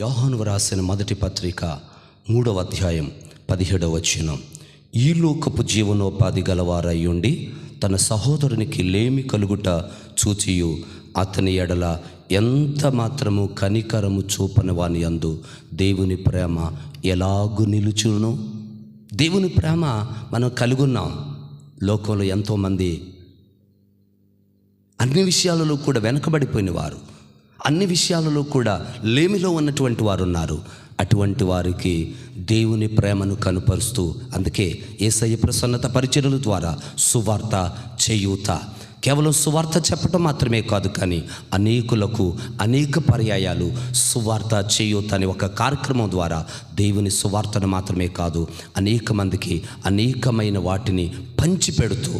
యోహాను రాసిన మొదటి పత్రిక 3వ అధ్యాయం 17వ వచనం. ఈ లోకపు జీవనోపాధి గలవారయ్యుండి తన సహోదరునికి లేమి కలుగుట చూచియు అతని ఎడల ఎంత మాత్రము కనికరము చూపని వాని యందు దేవుని ప్రేమ ఎలాగు నిలుచును? దేవుని ప్రేమ మనం కలుగున్నాం. లోకంలో ఎంతోమంది అన్ని విషయాలలో కూడా వెనకబడిపోయిన వారు, అన్ని విషయాలలో కూడా లేమిలో ఉన్నటువంటి వారు ఉన్నారు. అటువంటి వారికి దేవుని ప్రేమను కనుపరుస్తూ, అందుకే యేసయ్య ప్రసన్నత పరిచర్యల ద్వారా సువార్త చేయూత, కేవలం సువార్త చెప్పటం మాత్రమే కాదు, కానీ అనేకులకు అనేక పర్యాయాలు సువార్త చేయూత అనే ఒక కార్యక్రమం ద్వారా దేవుని సువార్తను మాత్రమే కాదు, అనేక మందికి అనేకమైన వాటిని పంచిపెడుతూ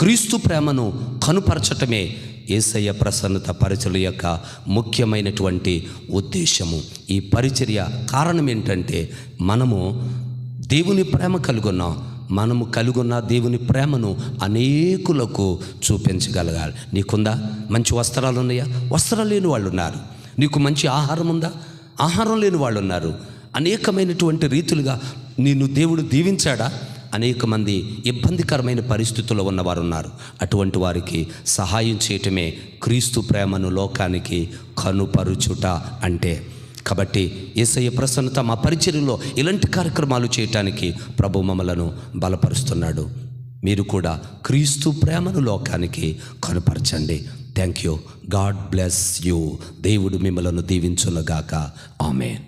క్రీస్తు ప్రేమను కనుపరచటమే యేసయ్య ప్రసన్నత పరిచర్య యొక్క ముఖ్యమైనటువంటి ఉద్దేశము. ఈ పరిచర్య కారణం ఏంటంటే, మనము దేవుని ప్రేమ కలుగున్నాం. మనము కలుగున్న దేవుని ప్రేమను అనేకులకు చూపించగలగాలి. నీకుందా? మంచి వస్త్రాలు ఉన్నాయా? వస్త్రాలు లేని వాళ్ళు ఉన్నారు. నీకు మంచి ఆహారం ఉందా? ఆహారం లేని వాళ్ళు ఉన్నారు. అనేకమైనటువంటి రీతులుగా నిన్ను దేవుడు దీవించాడా? అనేక మంది ఇబ్బందికరమైన పరిస్థితుల్లో ఉన్నవారు ఉన్నారు. అటువంటి వారికి సహాయం చేయటమే క్రీస్తు ప్రేమను లోకానికి కనుపరుచుట అంటే. కాబట్టి యేసయ్య ప్రసన్నత మా పరిచర్యలో ఇలాంటి కార్యక్రమాలు చేయటానికి ప్రభు మమ్మలను బలపరుస్తున్నాడు. మీరు కూడా క్రీస్తు ప్రేమను లోకానికి కనుపరచండి. Thank you. God bless you. దేవుడు మిమ్మలను దీవించునుగాక. ఆమేన్.